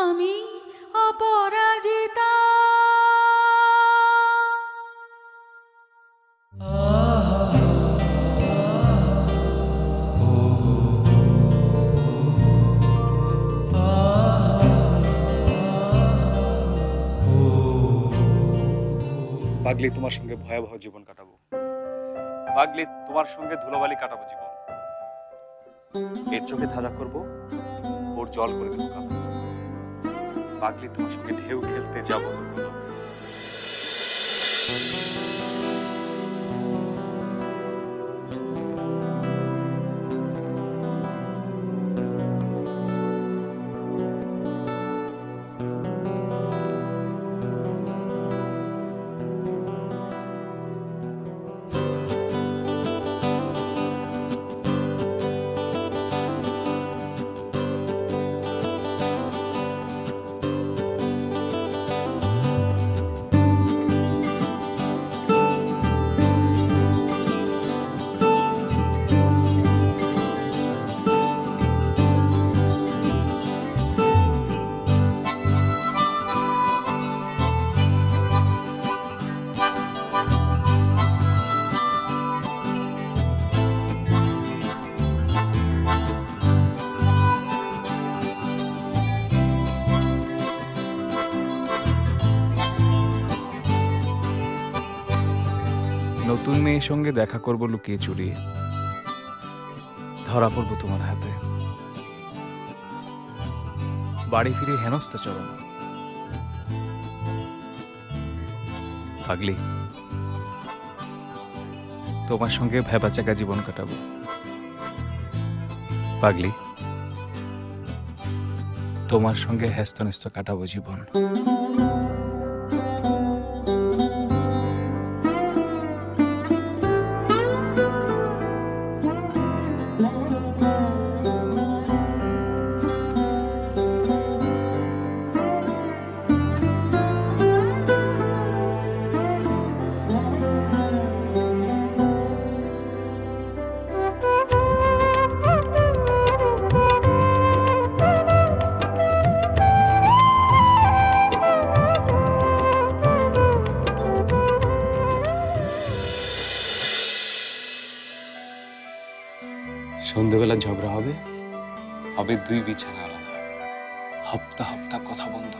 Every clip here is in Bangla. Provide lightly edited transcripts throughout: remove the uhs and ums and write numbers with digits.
আমি অপরাজিতা। পাগলি, তোমার সঙ্গে ভয়াবহ জীবন কাটাবো। পাগলি, তোমার সঙ্গে ধুলোবালি কাটাবো জীবন। এর চোখে ধাঁধা করবো, ওর জল করে দেবো কাঁদা। পাগলি, তোমার সঙ্গে ঢেউ খেলতে যাবো তো কোথাও। নতুন মেয়ের সঙ্গে দেখা করবো লুকিয়ে চুরিয়ে, ধরা পড়বো তোমার হাতে। বাড়ি ফিরে হেনস্থা চরম। পাগলি, তোমার সঙ্গে ভেবাচাকা জীবন কাটাবো। পাগলি, তোমার সঙ্গে হ্যাস্তন্যস্ত কাটাবো জীবন। সন্ধ্যেবেলা ঝগড়া হবে, হবে দুই বিছানা আলাদা। হপ্তা হপ্তা কথা বন্ধ,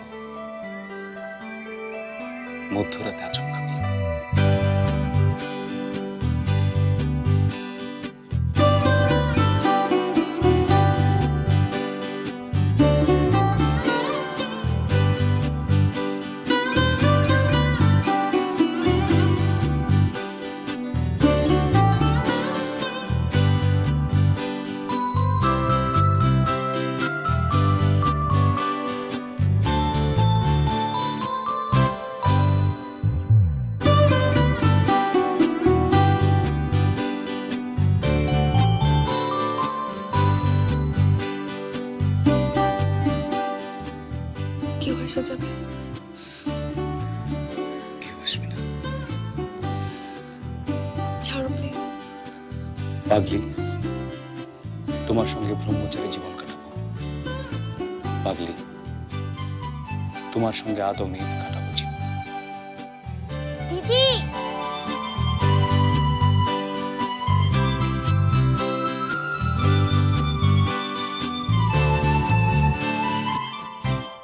মধ্যরাতে আচমকা মিলবে। কেউ এসে যাবে, কেউ আসবে না। ছাড়ো প্লিজ। পাগলি, তোমার সঙ্গে ব্রহ্মচারী জীবন কাটাবো। পাগলি, তোমার সঙ্গে আদমে কাটাবো জীবন। দিদি,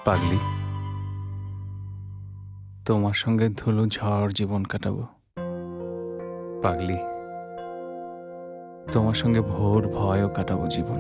পাগলি, তোমার সঙ্গে ধুলো ঝড় জীবন কাটাবো। পাগলি, তোমার সঙ্গে ভোর ভয়ও কাটাবো জীবন।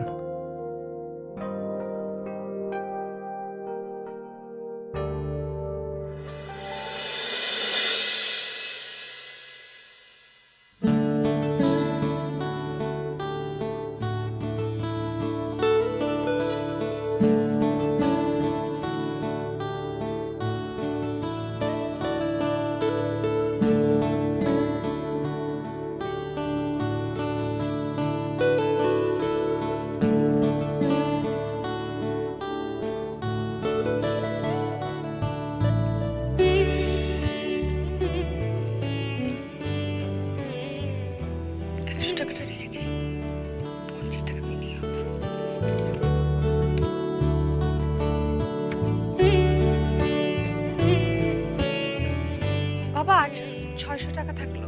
900 টাকা থাকলো।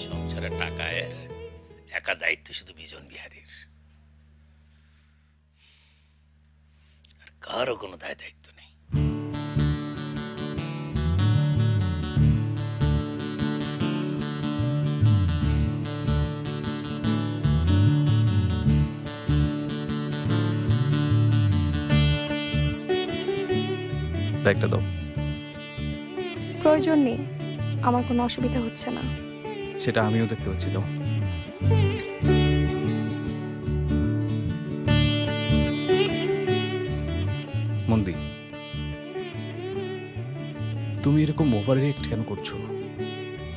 সংসারে টাকায়ের একা দায়িত্ব শুধু বিজন বিহারীর, আর কারও কোনো দায় দায়িত্ব নেই। ব্যাগটা দাও। প্রয়োজন নেই, আমার কোনো অসুবিধা হচ্ছে না। সেটা আমিও দেখতে পাচ্ছি, দাও। মন্দি, তুমি এরকম ওভার রিয়েক্ট কেন করছো?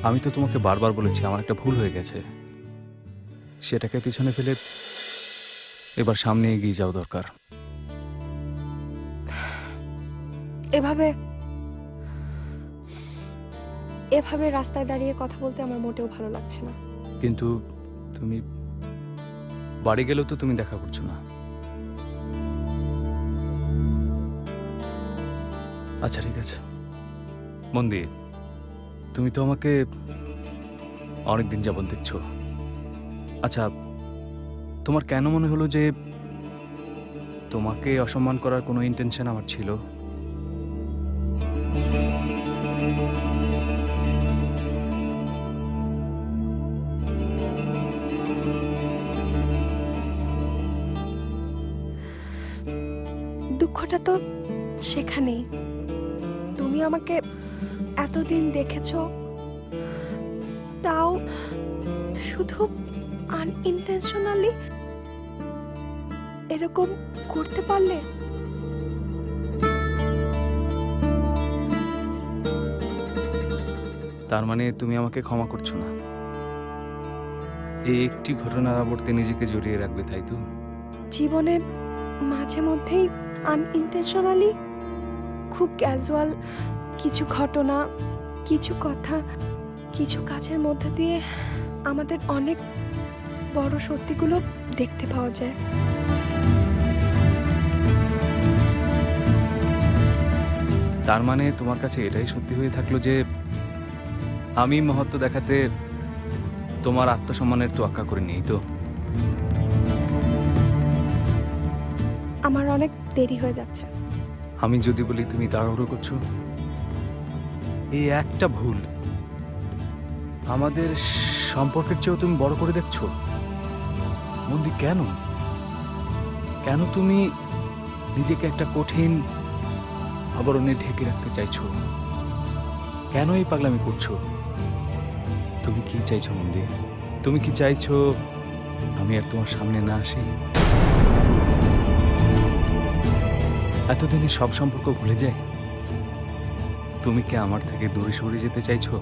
আমি তো তোমাকে বারবার বলেছি আমার একটা ভুল হয়ে গেছে, সেটাকে পিছনে ফেলে এবার সামনে এগিয়ে যাওয়া দরকার। এভাবে এভাবে রাস্তায় দাঁড়িয়ে কথা বলতে আমার মোটেও ভালো লাগছে না। কিন্তু তুমি বাড়ি গেলেও তো তুমি দেখা করছো না। আচ্ছা ঠিক আছে মন্দি, তুমি তো আমাকে অনেকদিন যাবত দেখছো। আচ্ছা, তোমার কেন মনে হলো যে তোমাকে অসম্মান করার কোনো ইন্টেনশন আমার ছিল? দুঃখটা তো সেখানেই। তুমি আমাকে এতদিন দেখেছো, তাও শুধু আনইনটেনশনালি এরকম করতে পারলে। তার মানে তুমি আমাকে ক্ষমা করছো না? এই একটি ঘটনার আবর্তে নিজেকে জড়িয়ে রাখবে, তাই তো? জীবনে মাঝে মধ্যেই আনইনটেনশনালি খুব ক্যাজুয়াল কিছু ঘটনা, কিছু কথা, কিছু কাজের মধ্যে দিয়ে আমাদের অনেক বড় সত্যিগুলো দেখতে পাওয়া যায়। তার মানে তোমার কাছে এটাই সত্যি হয়ে থাকলো যে আমি মহত্ব দেখাতে তোমার আত্মসম্মানের তোয়াক্কা করে নিই, তো? আমার অনেক দেরি হয়ে যাচ্ছে। আমি যদি বলি তুমি তাড়াহুড়ো করছো, এই একটা ভুল আমাদের সম্পর্কের চেয়েও তুমি বড় করে দেখছো। মন্দি, কেন কেন তুমি নিজেকে একটা কঠিন আবরণে ঢেকে রাখতে চাইছো? কেন এই পাগলামি করছো? তুমি কি চাইছো মন্দি? তুমি কি চাইছো আমি আর তোমার সামনে না আসি? এতদিনে সব সম্পর্ক ভুলে যায়? তুমি কি আমার থেকে দূরে সরে যেতে চাইছো?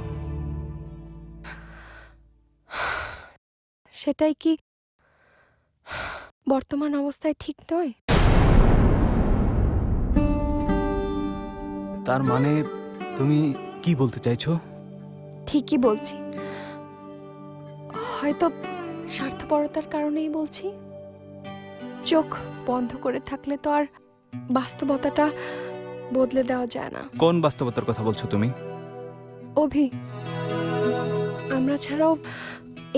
সেটাই কি বর্তমান অবস্থায় ঠিক নয়? তার মানে তুমি কি বলতে চাইছো? ঠিকই বলছি, হয়তো স্বার্থপরতার কারণেই বলছি। চোখ বন্ধ করে থাকলে তো আর বাস্তবতাটা বদলে দেওয়া যায় না। কোন বাস্তবতার কথা বলছো তুমি? অভি, আমরা ছাড়াও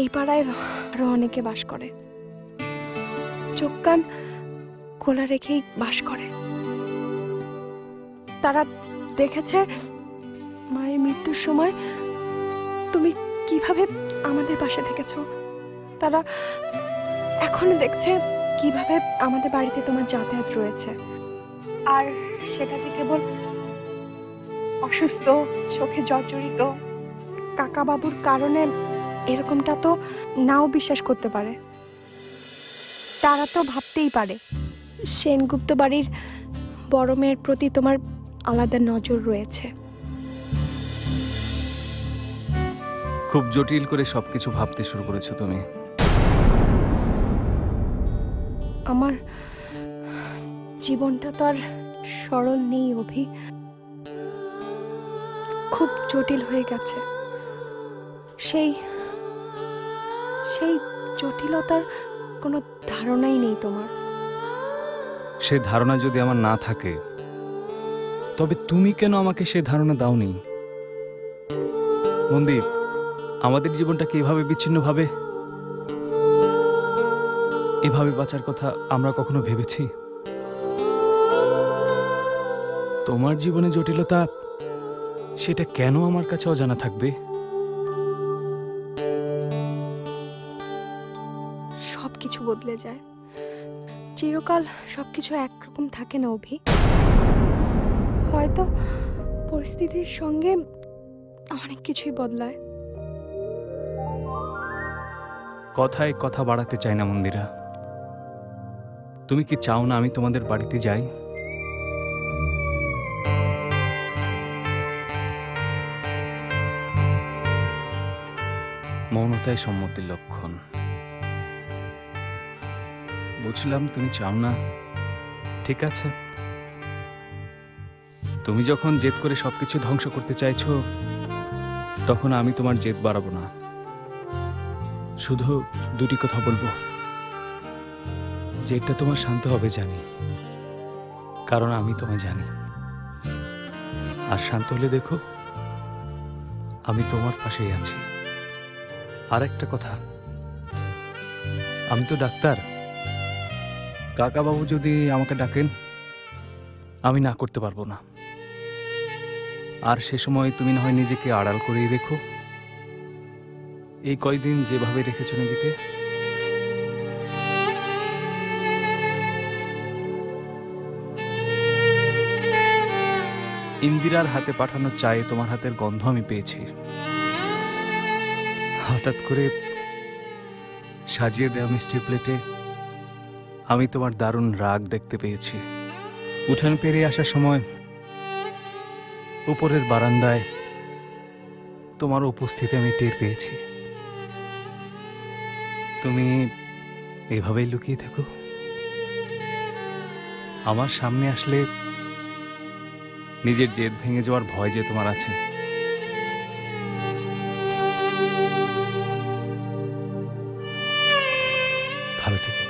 এই পাড়ায় আরো অনেকে বাস করে, চোখ কান খোলা রেখেই বাস করে। তারা দেখেছে মায়ের মৃত্যুর সময় তুমি কিভাবে আমাদের পাশে থেকেছো। তারা এখনো দেখছে কিভাবে আমাদের বাড়িতে তোমার যাতায়াত রয়েছে। আর সেটা যে কেবল অসুস্থ, চোখে জর্জরিত কাকা বাবুর কারণে এরকমটা তো নাও বিশ্বাস করতে পারে। তারা তো ভাবতেই পারে সেনগুপ্ত বাড়ির বড় মেয়ের প্রতি তোমার আলাদা নজর রয়েছে। খুব জটিল করে সবকিছু ভাবতে শুরু করেছো তুমি। আমার জীবনটা তো আর সরল নেই অভি, খুব জটিল হয়ে গেছে। সেই সেই জটিলতার কোনো ধারণাই নেই তোমার। সে ধারণা যদি আমার না থাকে, তবে তুমি কেন আমাকে সে ধারণা দাওনি? মন্দির, আমাদের জীবনটা কি এভাবে বিচ্ছিন্নভাবে এভাবে বাঁচার কথা আমরা কখনো ভেবেছি? তোমার জীবনে জটিলতা, সেটা কেন আমার কাছে অজানা থাকবে? সবকিছু বদলে যায়, চিরকাল সবকিছু একরকম থাকে না অভি। হয়তো পরিস্থিতির সঙ্গে অনেক কিছুই বদলায়। কথায় কথা বাড়াতে চাই না মন্দিরা। তুমি কি চাও না আমি তোমাদের বাড়িতে যাই? মৌনতাই সম্মতির লক্ষণ। বুঝলাম তুমি চাও না, ঠিক আছে। তুমি যখন জেদ করে সবকিছু ধ্বংস করতে চাইছো, তখন আমি তোমার জেদ বাড়াবো না। শুধু দুটি কথা বলবো, জেদটা তোমার শান্ত হবে জানি, কারণ আমি তোমায় জানি। আর শান্ত হলে দেখো, আমি তোমার পাশেই আছি। আর একটা কথা, আমি তো ডাক্তার। কাকাবাবু যদি আমাকে ডাকেন, আমি না করতে পারবো না। আর সে সময় তুমি না হয় নিজেকে আড়াল করেই রেখো। এই কয়দিন যেভাবে রেখেছো নিজেকে। ইন্দিরার হাতে পাঠানো চায়ে তোমার হাতের গন্ধ আমি পেয়েছি। হঠাৎ করে সাজিয়ে দেওয়া মিষ্টি প্লেটে আমি তোমার দারুণ রাগ দেখতে পেয়েছি। উঠান পেরিয়ে আসার সময় উপরের বারান্দায় তোমার উপস্থিতি আমি টের পেয়েছি। তুমি এভাবেই লুকিয়ে থেকো। আমার সামনে আসলে নিজের জেদ ভেঙে যাওয়ার ভয় যে তোমার আছে। ভালো থেকো।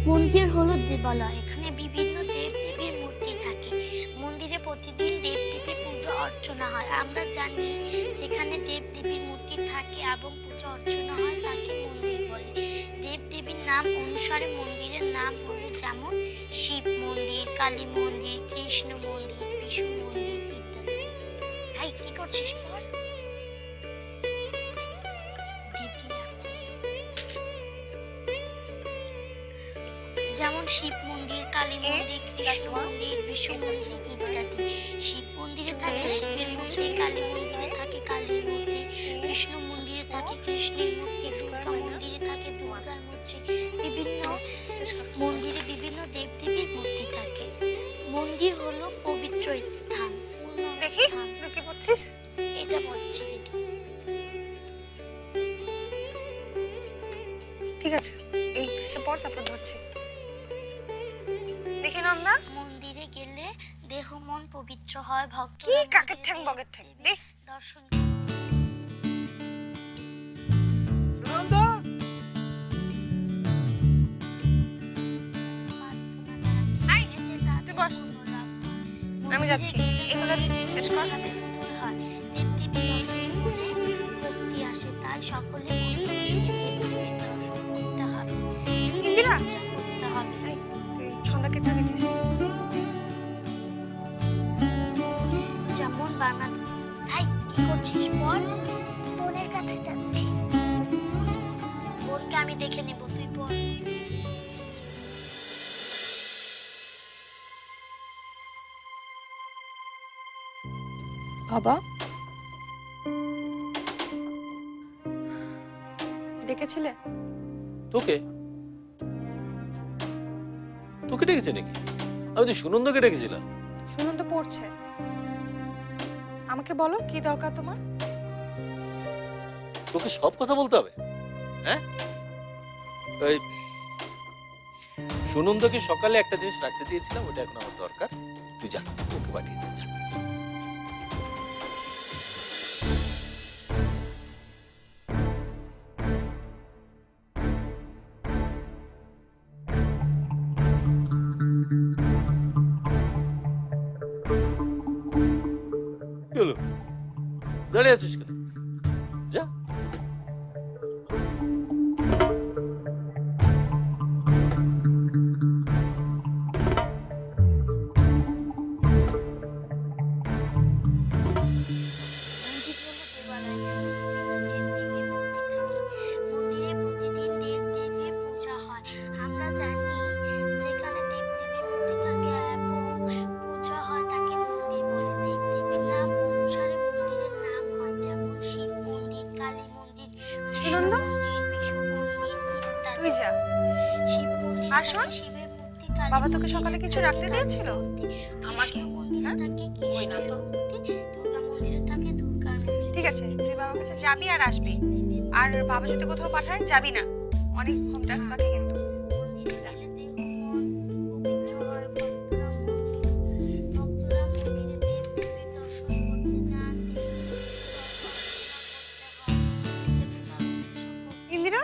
মন্দির হলো দেবালয়। এখানে বিভিন্ন দেব দেবীর মূর্তি থাকে। মন্দিরে প্রতিদিন দেব দেবীর পূজা অর্চনা হয়। আমরা জানি যেখানে দেব দেবীর মূর্তি থাকে এবং পূজা অর্চনা হয় তাকে মন্দির বলে। দেব দেবীর নাম অনুসারে মন্দিরের নাম হলো যেমন শিব মন্দির, কালী মন্দির, কৃষ্ণ মন্দির, বিষ্ণু মন্দির ইত্যাদি। ভাই কি করছিস বল? দিদি আছে। যেমন শিব মন্দির, কালী মন্দির, কৃষ্ণ মন্দির, বিষ্ণু মন্দির ইত্যাদি। শিব মন্দিরে থাকে শিবের মূর্তি, কালী মন্দিরে থাকে কালীর মূর্তি, কৃষ্ণ মন্দিরে থাকে কৃষ্ণের মূর্তি, দুর্গা মন্দিরে থাকে দুর্গার মূর্তি। বিভিন্ন মন্দিরে বিভিন্ন দেবদেবীর মূর্তি থাকে। মন্দির হলো পবিত্র স্থান। দেখি কি বলছিস? এটা বলছি দিদি। ঠিক আছে, এই পিসটা পর তারপর ধরছি। দেখি নন্দা, মন্দিরে গেলে দেহ মন পবিত্র হয়। ভক্ত কি কাকের ঠ্যাং বগের ঠ্যাং দে দর্শন তুই বস, আমি যাচ্ছি। এগুলো শেষ কর। ভক্তি আসে, তাই সকলে দর্শন করতে হবে। ইন্দিরা, করতে হবে। সন্ধ্যা কেটে রেখিস। যেমন বাংলা। ভাই কি করছিস বল? বোনের কাছে যাচ্ছি। বোনকে আমি দেখে নেব, তুই বল। বাবা ডেকেছিলে? তোকে তোকে ডেকেছে নাকি? আমি তো সুনন্দকে ডেকেছিলাম। সুনন্দ পড়ছে। আমাকে বলো কি দরকার তোমার? তোকে সব কথা বলতে হবে? হ্যাঁ? ওই সুনন্দকে সকালে একটা জিনিস রাখতে দিয়েছিলাম, ওটা এখন আমার দরকার। তুই যা, ওকে পাঠিয়ে দে, যা। কি হলো? দাঁড়িয়ে আছিস কেন? যা। মন্দির হলো দেবালয়, এখানে বিভিন্ন দেব দেবীর মূর্তি থাকে। মন্দিরে প্রতিদিন দেব দেবীর পূজা হয়। আমরা জানি যেখানে দেব দেবীর মূর্তি থাকে এবং পূজা হয় তাকে মন্দির বলে। দেব দেবীর নাম অনুসারে মন্দিরের নাম হয়, যেমন শিব মন্দির, কালী মন্দির, কৃষ্ণ সুনন্দ? মন্দির, বিষ্ণু মন্দির ইত্যাদি। তুই যা। শিব মন্দিরে আর শোন, থাকে শিবের মূর্তি, কালী বাবা তোকে মন্দিরে সকালে কিছু থাকে রাখতে কালীর দিয়েছিল? মূর্তি, আমাকে? কৃষ্ণ মন্দিরে হ্যাঁ? থাকে ওই না কৃষ্ণের তো। মূর্তি, দুর্গা মন্দিরে থাকে দুর্গার মূর্তি। ঠিক আছে, তুই বাবার কাছে যাবি আর আসবি। আর বাবা যদি কোথাও পাঠায় যাবি না, অনেক হোম ট্যাক্স বাকি কিন্তু। মন্দিরে গেলে দেহ মন পবিত্র হয়, ভক্তরা মন্দিরে দেব দেবীর দর্শন করতে যান, দেব দেবীর অর্চনা করতে হয়। ইন্দিরা,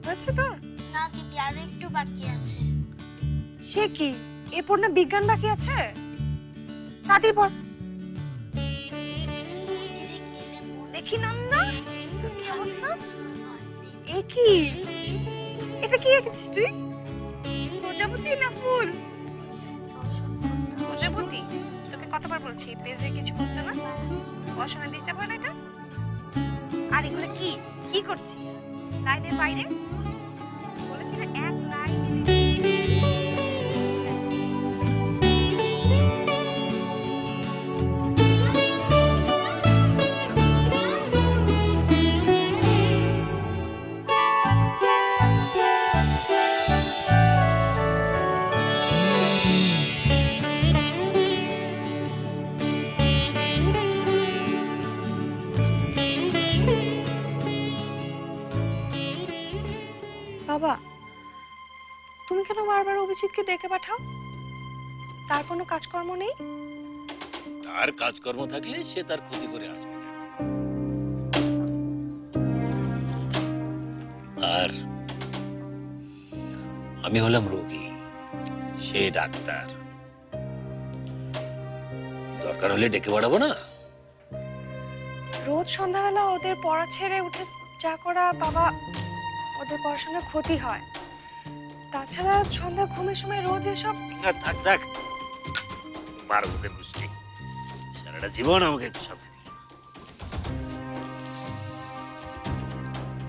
হচ্ছে তোর? না দিদি, আরো একটু বাকি আছে। সে কি, এরপর না বিজ্ঞান বাকি আছে? তাড়াতাড়ি পড়। মন্দিরে গেলে মন দেখি নন্দা, তোর কি অবস্থা? হয়। এ কি, এটা কি এঁকেছিস তুই? প্রজাপতি না ফুল? দর্শন করতে হয়। প্রজাপতি? তোকে কতবার বলছি পেজে কিছু করতে না, পড়াশোনা ডিস্টার্ব হয় না এটা? আর এগুলো কি কি করছিস লাইনের বাইরে? বলেছি না এক লাইনে। বাবা, তুমি কেন বারবার অভিজিৎকে ডেকে পাঠাও? তার কোনো কাজকর্ম নেই? তার কাজকর্ম থাকলে সে তার ক্ষতি করে আসবে কেন? আর আমি হলাম রোগী, সে ডাক্তার। দরকার হলে ডেকে পাঠাবো না? রোজ সন্ধ্যাবেলা ওদের পড়া ছেড়ে উঠে যা করা বাবা, ওদের পড়াশোনার ক্ষতি হয়। তাছাড়া সন্ধ্যা ঘুমের সময় রোজ এসব। না, থাক থাক, মার ওদের গোষ্ঠী সারাটা জীবন আমাকে একটু শান্তি দিল না।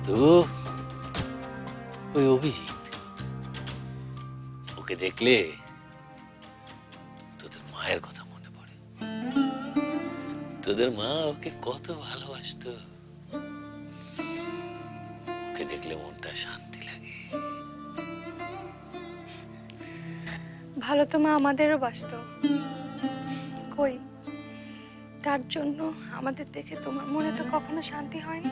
তো ওই অভিজিৎ, ওকে দেখলে তোদের মায়ের কথা মনে পড়ে। তোদের মা ওকে কত ভালোবাসতো। ওকে দেখলে মনটা শান্তি লাগে। ভালো তো মা আমাদেরও বাসতো। কই, তার জন্য আমাদের দেখে তোমার মনে তো কখনো শান্তি হয়নি?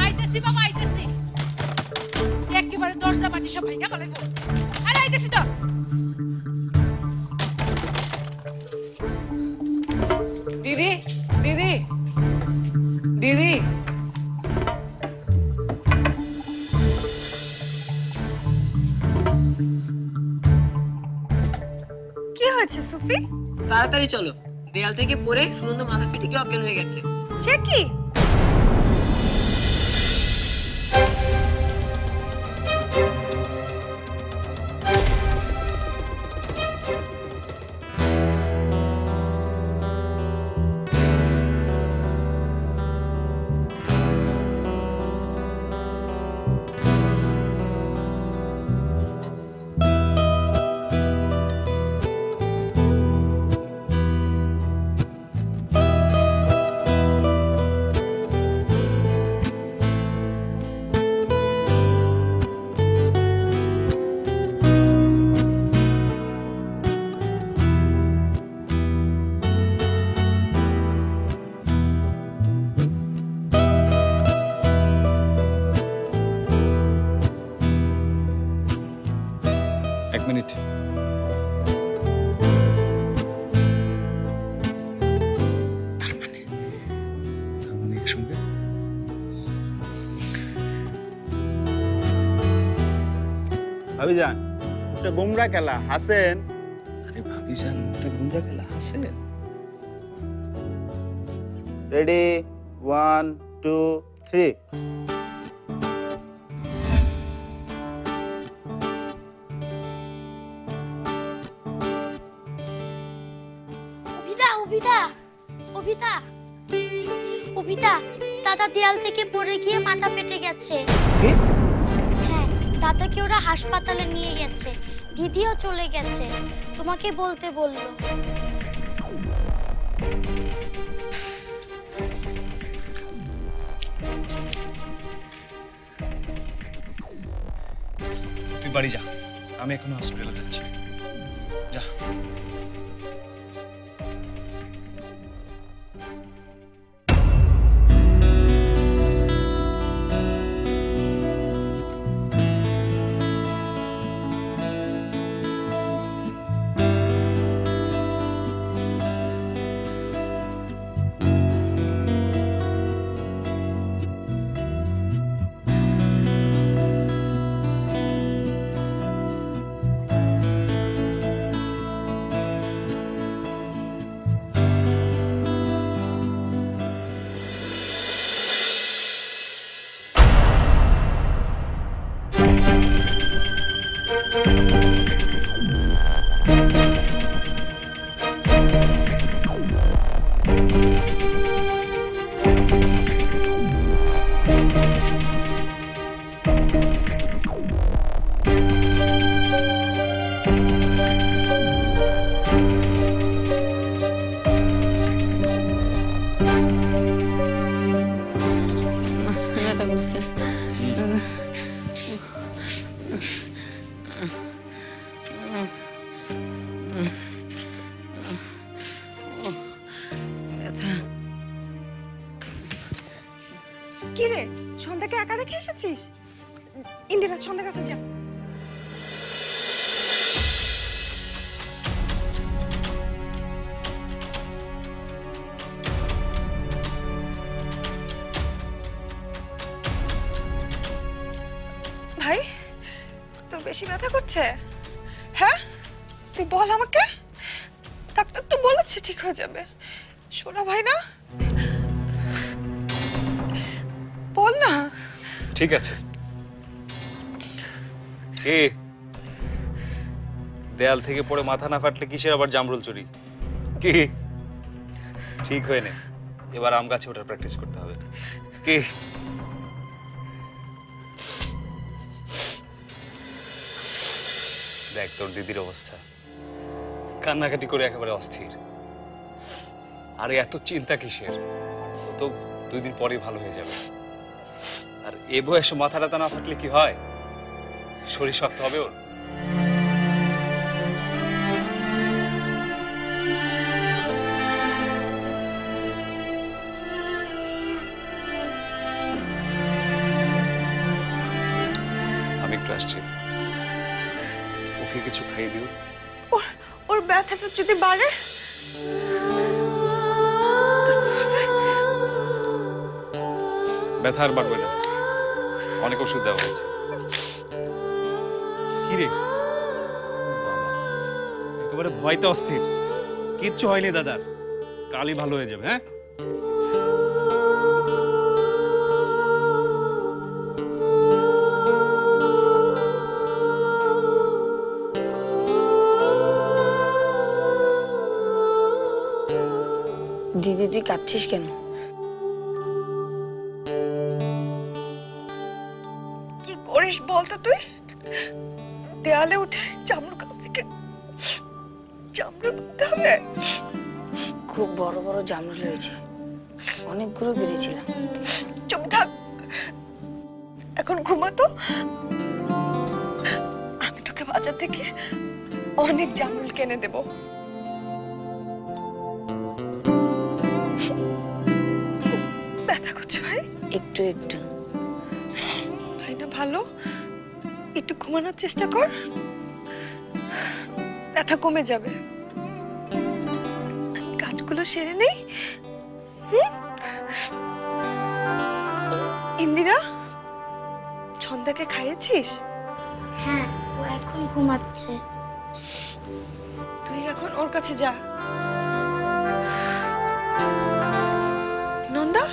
আইতেছি বাবা, আইতেছি। একেবারে দরজা মাটি সব ভাঙা ফেলাইব। আরে আইতেছি তো। দিদি, দিদি, দিদি। কি হয়েছে সুফি? তাড়াতাড়ি চলো, দেয়াল থেকে পড়ে সুনন্দ মাথা ফেটে গিয়ে অজ্ঞান হয়ে গেছে। সে কি? ভাবিজান ওটা গোমরা খেলা হাসেন। আরে ভাবি যান, এটা গুমরা খেলা হাসেন। রেডি 1 2 3। অভিদা অভিদা অভিদা অভিদা, দাদা দেয়াল থেকে পড়ে গিয়ে মাথা ফেটে গেছে। হ্যাঁ, দাদাকে ওরা হাসপাতালে নিয়ে গেছে, দিদিও চলে গেছে, তোমাকে বলতে বললো। তুই বাড়ি যা, আমি এখন হসপিটালে যাচ্ছি। যা। কি রে, সন্ধ্যাকে একা রেখে এসেছিস? ইন্দিরা, সন্ধ্যার কাছে যা। ভাই, তোর বেশি ব্যথা করছে? হ্যাঁ, তুই বল আমাকে। ডাক্তার তো বলেছে ঠিক হয়ে যাবে। শোনা ভাই না, বল না। ঠিক আছে। এ দেয়াল থেকে পড়ে মাথা না ফাটলে কিসের আবার জামরুল চুরি? কি ঠিক হয়ে নে, এবার আম গাছে ওঠার প্র্যাকটিস করতে হবে। কি দেখ তোর দিদির অবস্থা, কান্নাকাটি করে একেবারে অস্থির। আরে এত চিন্তা কিসের? ও তো 2 দিন পরেই ভালো হয়ে যাবে। আর এ বয়সে মাথা টাথা না ফাটলে কি হয়? শরীর শক্ত হবে ওর। আমি একটু আসছি, ওকে কিছু খাইয়ে দিও। ওর ব্যথাটা যদি বাড়ে? ব্যথা আর বাড়বে না, অনেক ওষুধ দেওয়া হয়েছে। কি রে, একেবারে ভয়তে অস্থির। কিচ্ছু হয়নি দাদার, কালই ভালো হয়ে যাবে। হ্যাঁ, দিদি তুই কাঁদছিস কেন? কি করিস বলতো তুই? দেয়ালে উঠে চামড় কাছ থেকে চামড়া করতে হবে? খুব বড় বড় জামরুল হয়েছে, অনেকগুলো বেড়েছিলাম। চুপ থাক, এখন ঘুমাতো। আমি তোকে বাজার থেকে অনেক জামরুল কিনে দেব। ব্যথা করছে ভাই? একটু একটু। ভাই না ভালো, একটু ঘুমানোর চেষ্টা কর, ব্যথা কমে যাবে। কাজগুলো সেরে নেই। ইন্দিরা, ছন্দাকে খাইয়েছিস? হ্যাঁ, ও ঘুমাচ্ছে। তুই এখন ওর কাছে যা। নন্দা,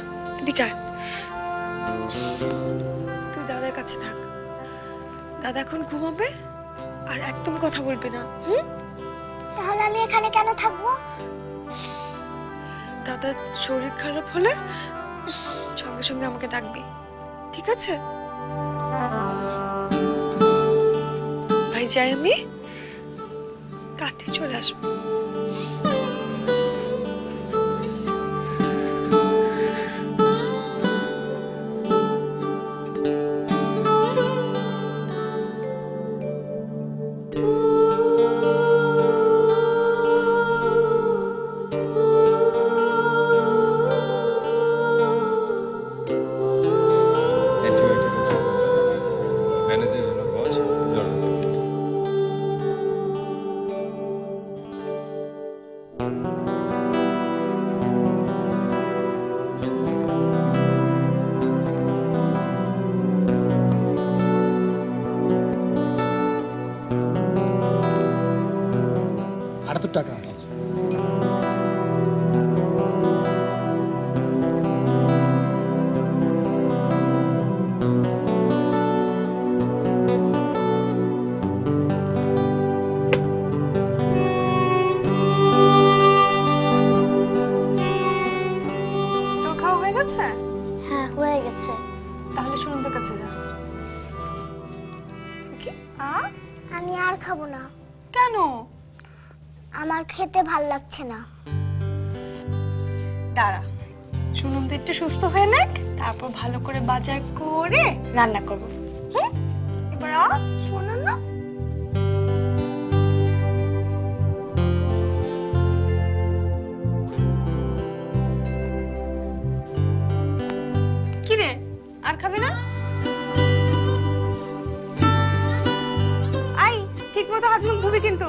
এদিকে আয়। তুই দাদার কাছে থাক। দাদা এখন ঘুমাবে, আর একদম কথা বলবি না। তাহলে আমি এখানে কেন থাকবো? দাদার শরীর খারাপ হলে সঙ্গে সঙ্গে আমাকে ডাকবি, ঠিক আছে? ভাই যাই, আমি তাতে চলে আসবো। টাকা তোর খাওয়া হয়ে গেছে? হ্যাঁ হয়ে গেছে। তাহলে সুনন্দার কাছে যা। কি? আমি আর খাবো না। কেন? আমার খেতে ভাল লাগছে না। দাঁড়া, সুনন্দা একটু সুস্থ হয়ে নেক, তারপর ভালো করে বাজার করে রান্না করবো। হুম, এবার শোনা না। কিরে, আর খাবি না? আই, ঠিক মতো হাত মুখ ধুবি কিন্তু।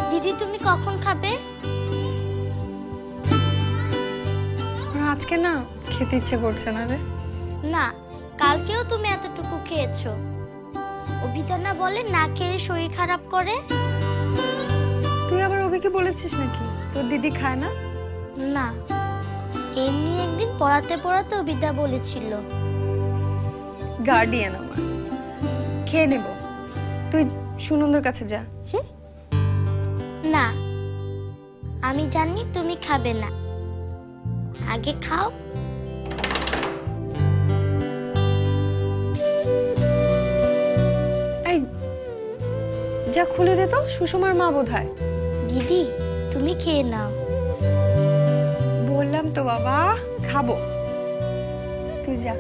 দিদি তুমি কখন খাবে? আজকে না খেতে ইচ্ছে করছে না রে। না, কালকেও তুমি এতটুকু খেয়েছো। অভিতা না বলে না খেয়ে শরীর খারাপ করে? তুই আবার অভিকে বলেছিস নাকি তোর দিদি খায় না? না, এমনি একদিন পড়াতে পড়াতে অভিতা বলেছিল। গার্ডিয়ান আমার, খেয়ে নেব। তুই সুনন্দর কাছে যা। না, আমি জানি তুমি খাবে না। আগে খাও। এই যা, খুলে দে তো, সুষমার মা বোধহয়। দিদি তুমি খেয়ে নাও। বললাম তো বাবা, খাবো। তুই যা।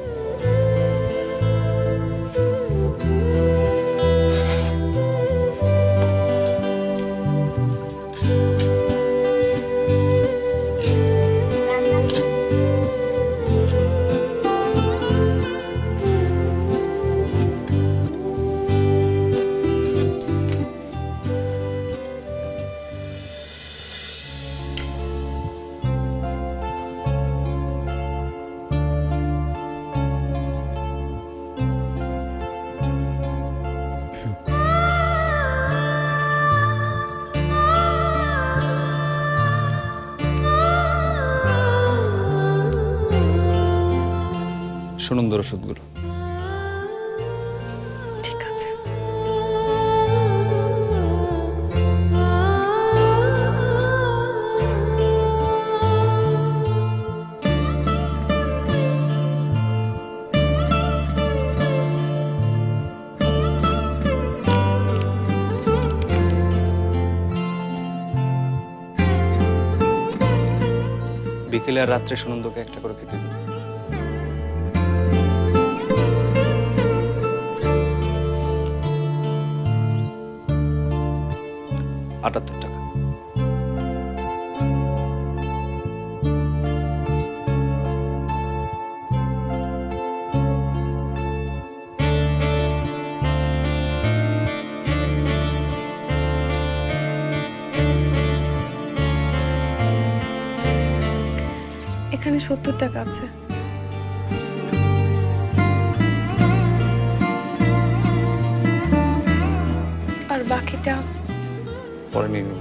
সুনন্দর ওষুধগুলো। ঠিক আছে। বিকেলে আর রাত্রে সুনন্দকে একটা করে খেতে দিই। 78 টাকা। এখানে 70 টাকা আছে। এটা পরে নিয়ে নিন।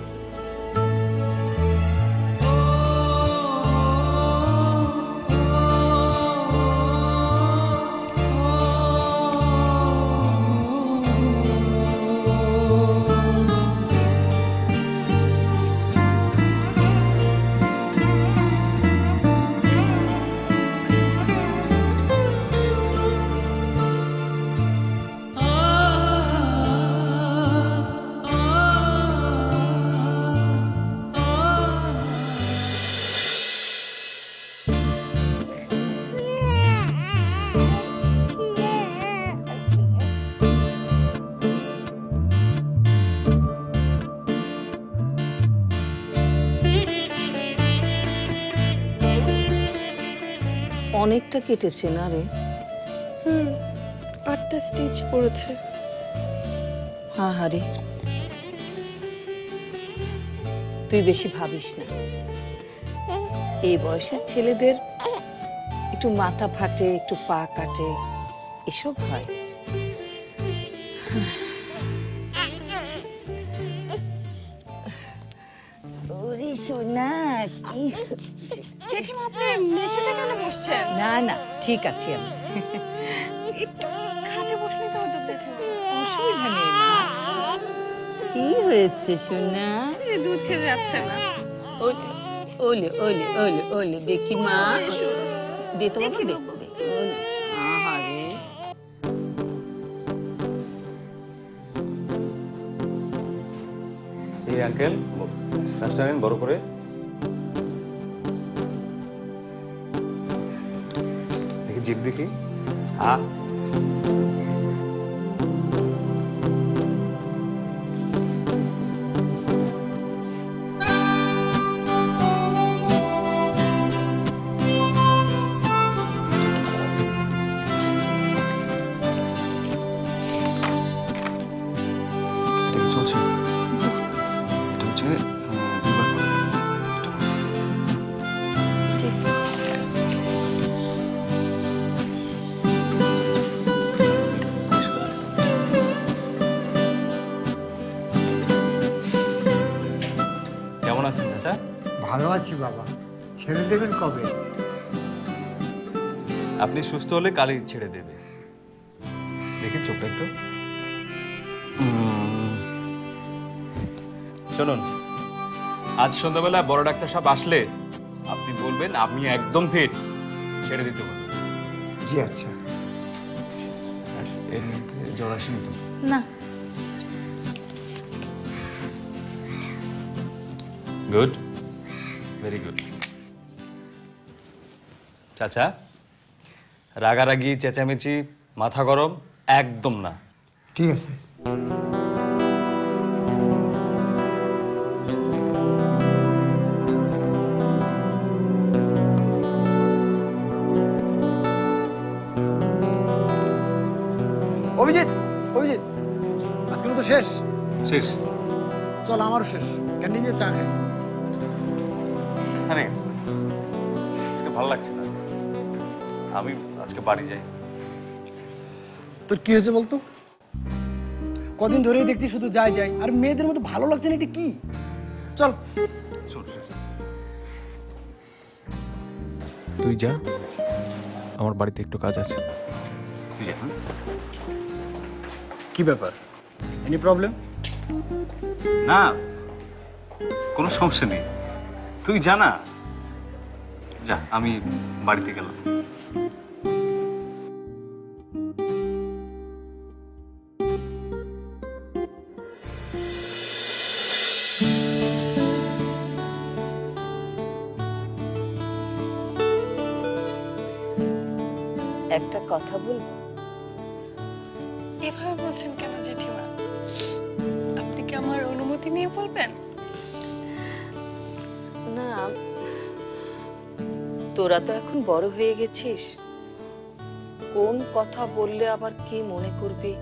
অনেকটা কেটেছে না রে? 8টা স্টিচ পড়েছে। হ্যাঁ হারে, তুই বেশি ভাবিস না। এই বয়সের ছেলেদের একটু মাথা ফাটে, একটু পা কাটে, এসব হয়। ওরে সোনা, কি জেঠিমা আপনি মেঝেতে কেন বসছেন? না না, ঠিক আছে আমি। একটু খাটে বসলে তো হতো জেঠিমা। অসুবিধা নেই মা। কি হয়েছে সোনা? এই দুধ খেতে যাচ্ছে না। ওলে ওলে ওলে ওলে ওলে, দেখি মা, দে তো বাবা, দে দে। ওলে, আহারে। এই আঙ্কেল শ্বাসটা নেন বড় করে। দেখি জিভ দেখি। হ্যাঁ, চলছে। জি জি এটা হচ্ছে দুবার করে। জি। কেমন আছেন চাচা? ভালো আছি বাবা। ছেড়ে দেবেন কবে? আপনি সুস্থ হলে কালই ছেড়ে দেবে। দেখি চোখটা একটু। শুনুন, আজ সন্ধ্যাবেলা বড় ডাক্তার সাহেব আসলে আপনি বলবেন আমি একদম ফিট, ছেড়ে দিতে বলবেন। জি আচ্ছা। এর মধ্যে জ্বর আসেনি তো? না, গুড, ভেরি গুড। চাচা, রাগারাগি, চেঁচামেচি, মাথা গরম একদম না। ঠিক আছে। অভিজিৎ, অভিজিৎ, আজকের মতো শেষ। শেষ? চল, আমারও শেষ। ক্যান্টিনে চা খাই। হ্যাঁ, আজকে ভালো লাগছে না, আমি আজকে বাড়ি যাই। তোর কি হয়েছে বলতো? কদিন ধরেই দেখছি শুধু যাই যাই, আর মেয়েদের মতো ভালো লাগছে না, এটা কি? চল। তুই যা, আমার বাড়িতে একটু কাজ আছে। তুই যা। কি ব্যাপার? Any problem? না, কোনো সমস্যা নেই, তুই জানা। যা, আমি বাড়িতে গেলাম। একটা কথা বলবো? এভাবে বলছেন কেন জেঠিমা? আপনি কি আমার অনুমতি নিয়ে বলবেন? না, তোরা তো এখন বড় হয়ে গেছিস, কোন কথা বললে আবার কি মনে করবি।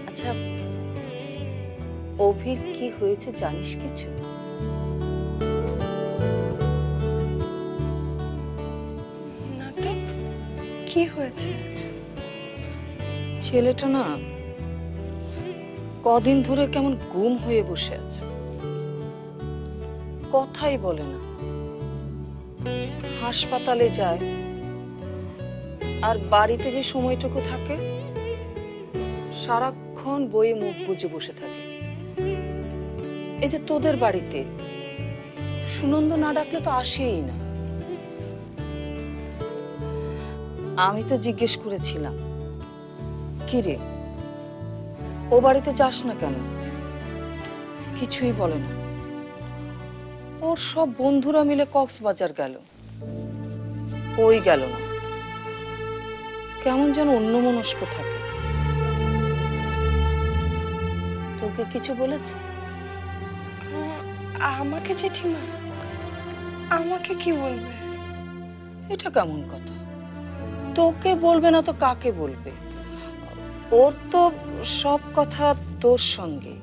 আচ্ছা, অভির কি হয়েছে জানিস কিছু? না তো, কি হয়েছে? ছেলেটা না কদিন ধরে কেমন গুম হয়ে বসে আছে, কথাই বলে না। হাসপাতালে যায় আর বাড়িতে যে সময়টুকু থাকে সারাক্ষণ বইয়ে মুখ বুজে বসে থাকে। এই যে তোদের বাড়িতে সুনন্দ না ডাকলে তো আসেই না। আমি তো জিজ্ঞেস করেছিলাম, কি রে ও বাড়িতে যাস না কেন? কিছুই বলে না। ওর সব বন্ধুরা মিলে কক্সবাজার গেল, ওই গেল না। কেমন যেন অন্যমনস্ক থাকে। তোকে কিছু বলেছে? আমাকে জেঠিমা? আমাকে কি বলবে? এটা কেমন কথা? তোকে বলবে না তো কাকে বলবে? ওর তো সব কথা তোর সঙ্গে।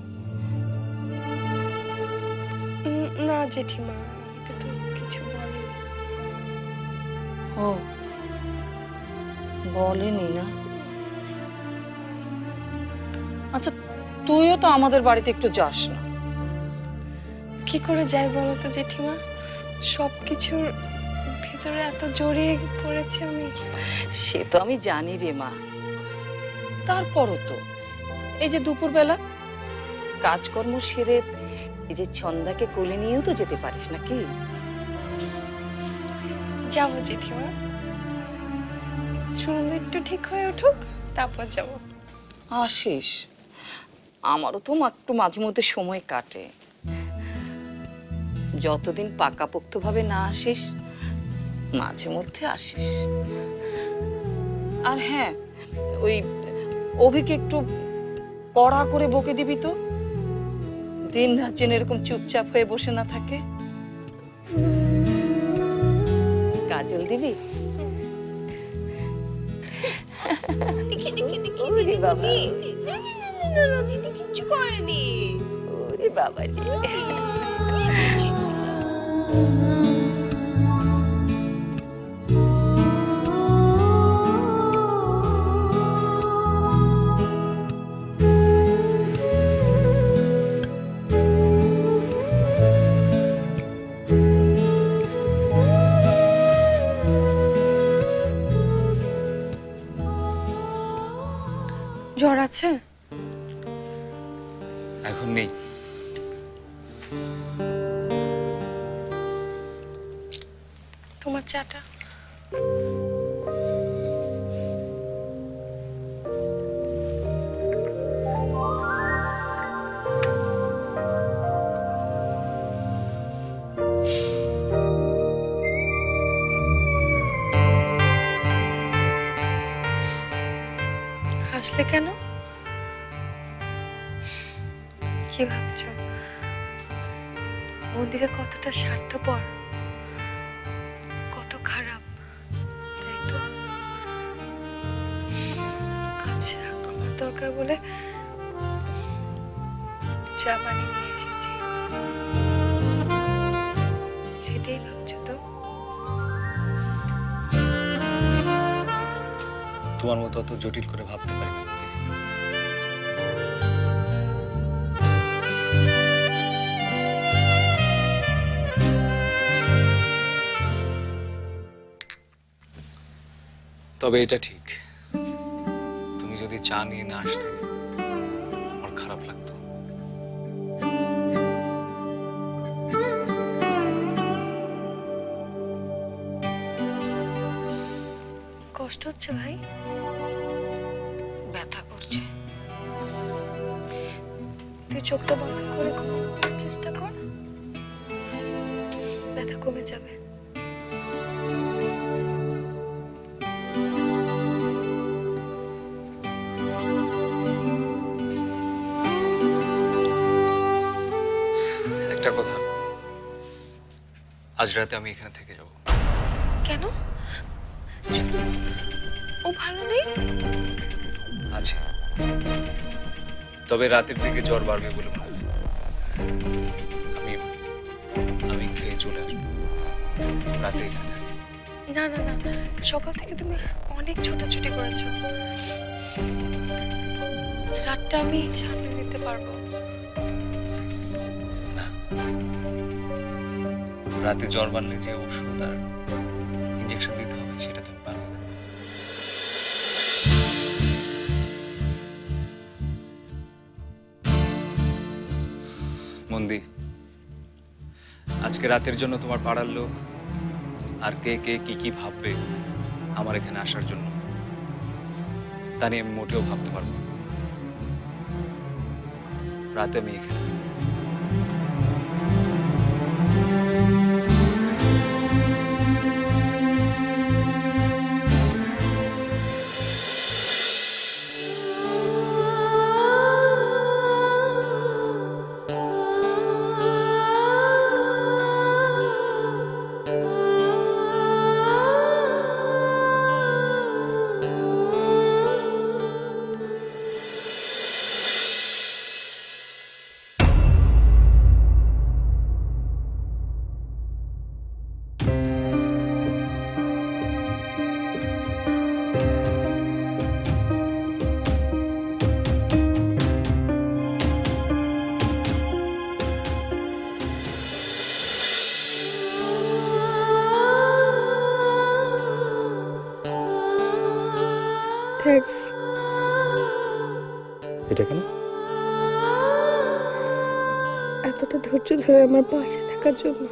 না জেঠিমা, আমাকে তো কিছু বলেনি। ও বলেনি না? আচ্ছা, তুইও তো আমাদের বাড়িতে একটু যাস না। কি করে যাই বলো তো জেঠিমা? সবকিছুর ভিতরে এত জড়িয়ে পড়েছি আমি। সে তো আমি জানি রে মা, তারপরও তো এই যে দুপুরবেলা কাজকর্ম সেরে এই যে ছন্দাকে কোলে নিয়েও তো যেতে পারিস নাকি? যাবো জেঠিমা, সুনন্দ একটু ঠিক হয়ে উঠুক, তারপর যাব। আসিস, আমারও তো একটু মাঝে মধ্যে সময় কাটে। যতদিন পাকাপোক্তভাবে না আসিস মাঝে মধ্যে আসিস। আর হ্যাঁ, ওই অভিকে একটু কড়া করে বকে দিবি তো, দিন রাত যেন এরকম চুপচাপ হয়ে বসে না থাকে। কাজল দিবি? দেখি দেখি দেখি দিদি বাবা, না দিদি কিচ্ছু করেনি। ওরে বাবা রে। জ্বর আছে? এখন নেই। তোমার চাটা? হাসলে কেন? কি ভাবছো? মন্দিরে কতটা স্বার্থপর, কত খারাপ, তাই তো? আচ্ছা, আমার দরকার বলে চা বানিয়ে নিয়ে এসেছি, সেটাই ভাবছো তো? তোমার মতো অত জটিল করে ভাবতে পারি না। তবে এটা ঠিক, তুমি যদি চা নিয়ে না আসতে আমার খারাপ লাগতো। কষ্ট হচ্ছে ভাই? ব্যথা করছে। তুই চোখটা বন্ধ করে ঘুমানোর চেষ্টা কর, ব্যথা কমে যাবে। একটা কথা, আজ রাতে আমি এখানে থেকে যাব। কেন? ও ভালো নেই? আছে, তবে রাতের দিকে জ্বর বাড়বে বলে মনে হয়। আমি খেয়ে চলে আসবো, রাতে এখানে থাকি। না না না, সকাল থেকে তুমি অনেক ছোটাছুটি করেছো, রাতটা আমি সামনে নিতে পারবো। রাতে জ্বর বাড়লে যে ওষুধ আর ইঞ্জেকশন দিতে হবে সেটা তুমি পারবে না। মন্দি, আজকে রাতের জন্য তোমার পাড়ার লোক আর কে কে কি কি ভাববে আমার এখানে আসার জন্য তা নিয়ে আমি মোটেও ভাবতে পারবো না। রাতে আমি এখানে থাকবো। থ্যাঙ্কস। এটা কেন? এতটা ধৈর্য ধরে আমার পাশে থাকার জন্য।